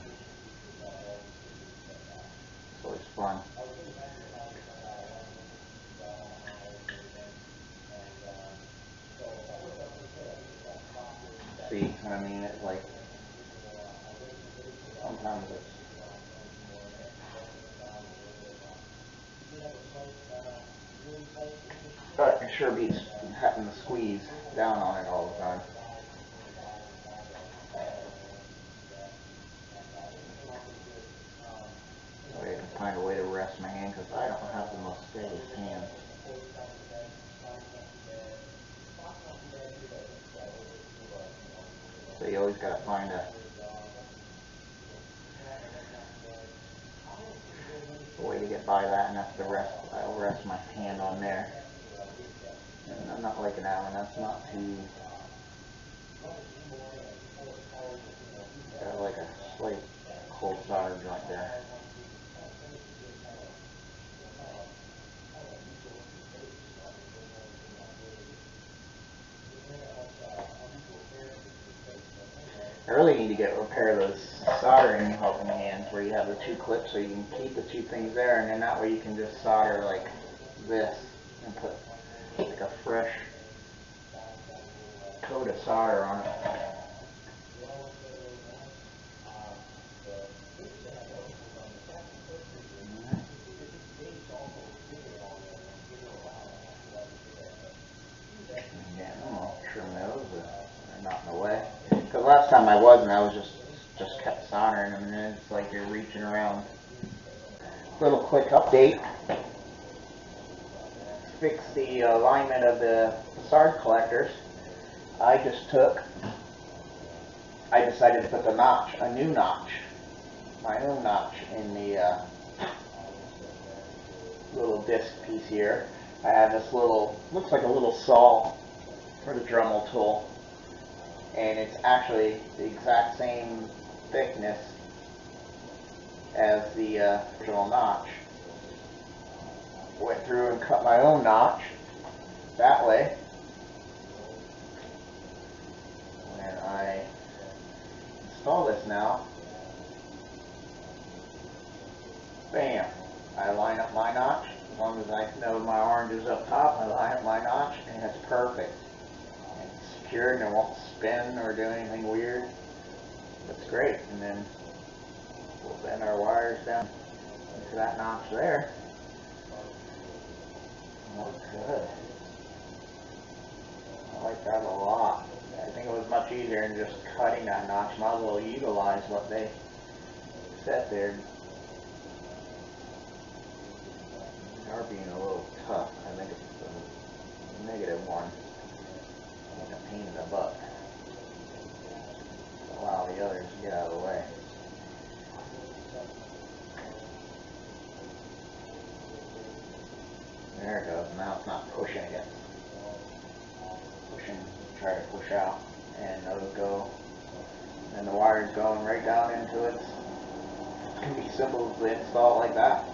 it's always fun. See, I mean, it's like, sometimes it's, but it sure beats having to squeeze down on it all the time. So I can find a way to rest my hand because I don't have the most steadiest hands. So you always got to find a way to get by that, and that's the rest. I'll rest my hand on there. And I'm not liking that one. That's not too. Got like a slight cold solder joint there. I really need to repair those soldering helping hands where you have the two clips so you can keep the two things there, and then that way you can just solder like this and put like a fresh coat of solder on it. Again, I'm going to trim those so they're not in the way. Because last time I wasn't, I was just kept soldering them, and then it's like you're reaching around. Little quick update. Fix the alignment of the bussard collectors. I decided to put the notch, a new notch, my own notch in the little disc piece here. I have this little, looks like a little saw for the Dremel tool, and it's actually the exact same thickness as the original notch. Went through and cut my own notch that way, and I install this now. Bam! I line up my notch. As long as I know my orange is up top, I line up my notch, and it's perfect. And it's secured, and it won't spin or do anything weird. That's great. And then we'll bend our wires down into that notch there. Looks good. I like that a lot. I think it was much easier than just cutting that notch. Might as well utilize what they set there. They are being a little tough. I think it's the negative one. Like a pain in the butt. Allow the others to get out of the way. There it goes. Now it's not pushing again. Try to push out, and those go, and the wire's going right down into it. It's going to be simple to install like that.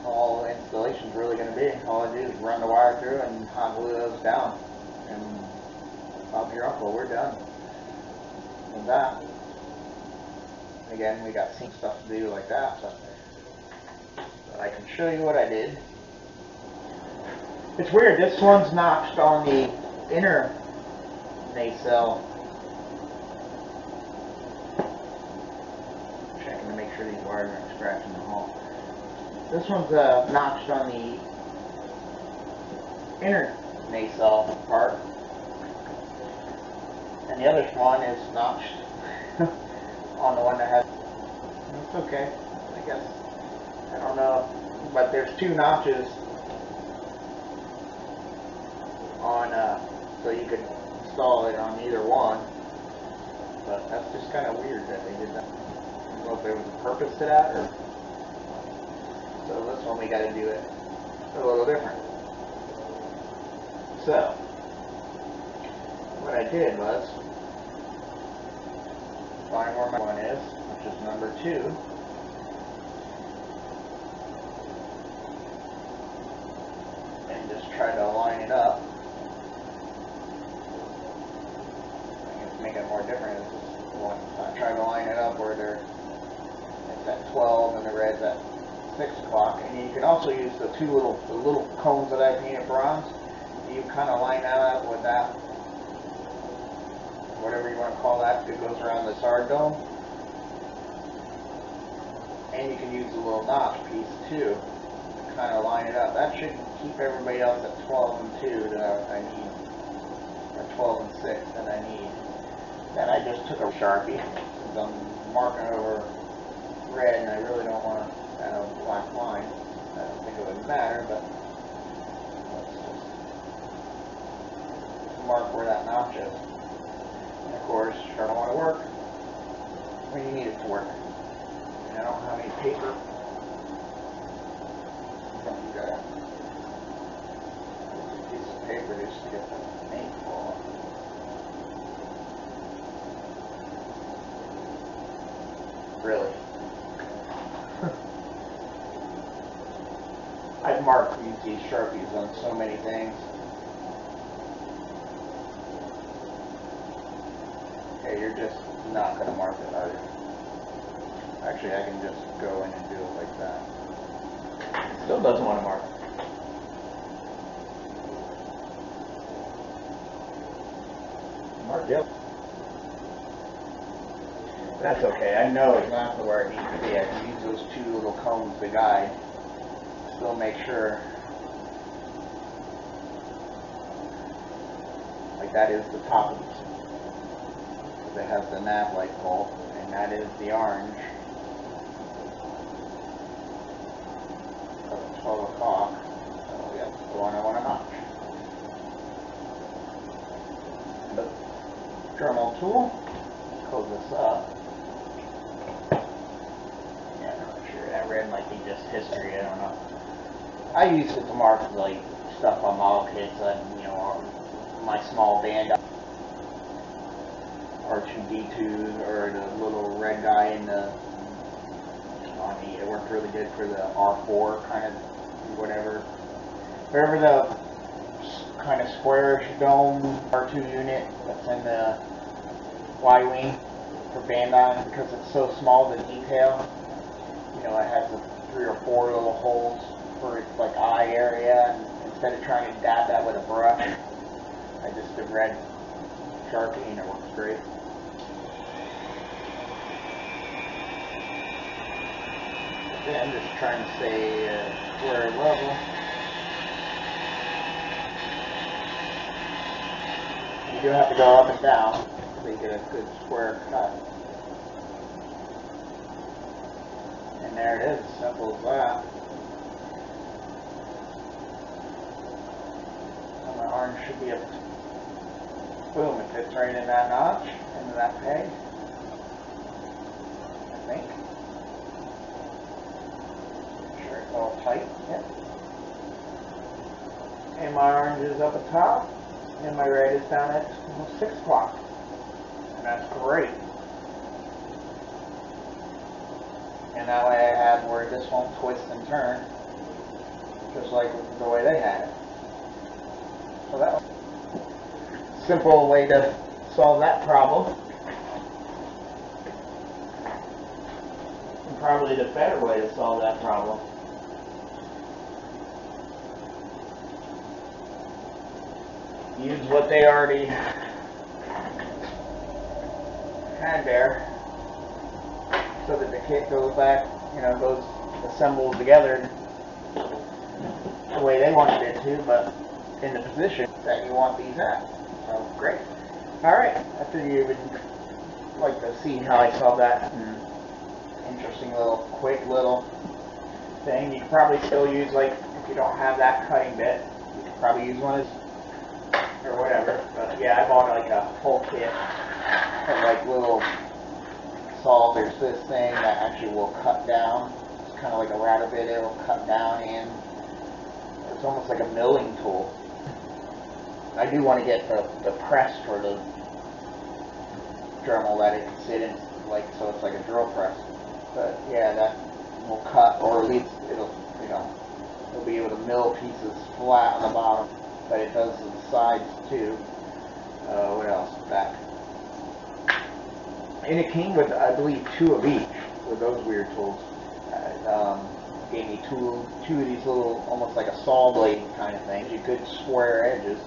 All the installation's really going to be. All I do is run the wire through and hot glue those down, and Bob your uncle, we're done with that. Again, we got some stuff to do like that, so I can show you what I did. It's weird, this one's notched on the inner nacelle. Checking to make sure these wires aren't scratching the hull. This one's notched on the inner nacelle part, and the other one is notched on the one that has. It's okay, I guess. I don't know, but there's two notches on, so you could install it on either one, but that's just kind of weird that they did that. I don't know if there was a purpose to that, or so this one we got to do it a little different. So what I did was find where my one is, which is number 2. And it up. To make it more different, it's just one. I'm trying to line it up where it's at 12 and the red's at 6 o'clock. And you can also use the little cones that I painted bronze. You kind of line that up with that, whatever you want to call that goes around the bussard dome. And you can use a little notch piece too to kind of line it up. That should keep everybody else at 12 and 2 that I need, or 12 and 6 that I need. Then I just took a Sharpie, since I'm marking over red and I really don't want to add a black line. I don't think it would matter, but let's just mark where that notch is. And of course, you're going to want to work when you need it to work. And I don't have any paper. You got a piece of paper just to get the paint off. Really? I've marked these Sharpies on so many things. Okay, you're just not going to mark it, are you? Actually, I can just go in and do it like that. It still doesn't want to mark. Mark it. That's okay. I know exactly where it needs to be. I can use those two little cones to guide. Still make sure. Like that is the top of it. It has the nav light pole, and that is the orange. 12 o'clock. So that's the one I want to notch. The Dremel tool. Close this up. Yeah, I'm not sure. That red might be just history. I don't know. I used it to mark like stuff on model kits and my small band. R2D2s or the little red guy in the. It worked really good for the R4 kind of whatever. Whatever the kind of squarish dome R2 unit that's in the Y-wing for Bandai, because it's so small, the detail. It has the 3 or 4 little holes for its like eye area, and instead of trying to dab that with a brush, I just did red Sharpie and it works great. I'm just trying to stay square level. You do have to go up and down so you get a good square cut. And there it is, simple as that. So my orange should be up. Boom, it fits right in that notch, into that peg. I think. It's all tight, yep. And my orange is up at top, and my red is down at 6 o'clock. And that's great. And that way I have where this won't twist and turn, just like the way they had it. So that was a simple way to solve that problem. And probably the better way to solve that problem. Use what they already had there, so that the kit goes back, goes assembled together the way they wanted it to, but in the position that you want these at. So great. Alright, I figured you would like to see how I solved that. Interesting quick little thing. You could probably still use, like, if you don't have that cutting bit, you could probably use one of these or whatever. But yeah, I bought like a whole kit of like little saws. There's this thing that actually will cut down. It's kind of like a router bit. It'll cut down in. It's almost like a milling tool. I do want to get the press for the Dremel that it can sit in, like, so it's like a drill press. But yeah, that will cut, or at least it'll be able to mill pieces flat on the bottom. but it does the sides too. What else? Back. And it came with, I believe, 2 of each with those weird tools. Gave me two of these little, almost like a saw blade kind of things. You could square edges.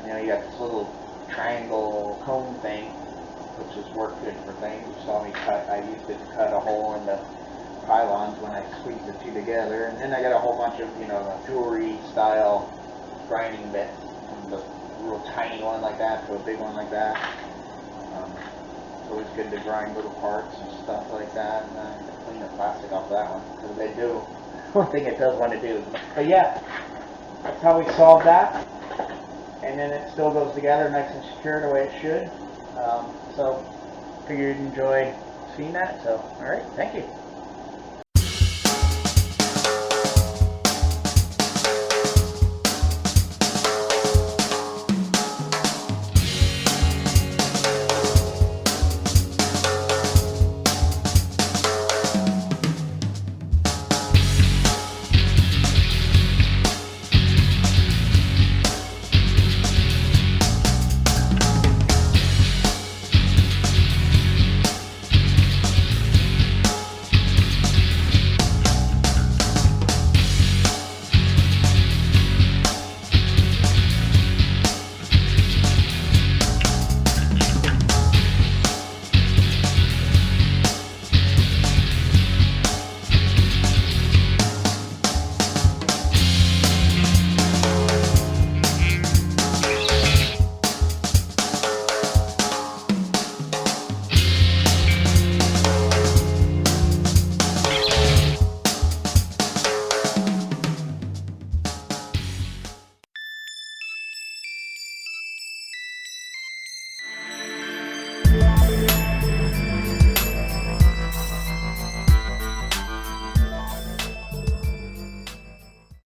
You know, you got this little triangle cone thing, which has worked good for things. You saw me cut. I used it to cut a hole in the pylons when I squeezed the two together. And then I got a whole bunch of, you know, jewelry style grinding bits, from the real tiny one like that to a big one like that. It's always good to grind little parts and stuff like that, and clean the plastic off that one, because they do. One thing it does want to do. But yeah, that's how we solved that. And then it still goes together nice and secure the way it should. So figured you'd enjoy seeing that. So, alright, thank you.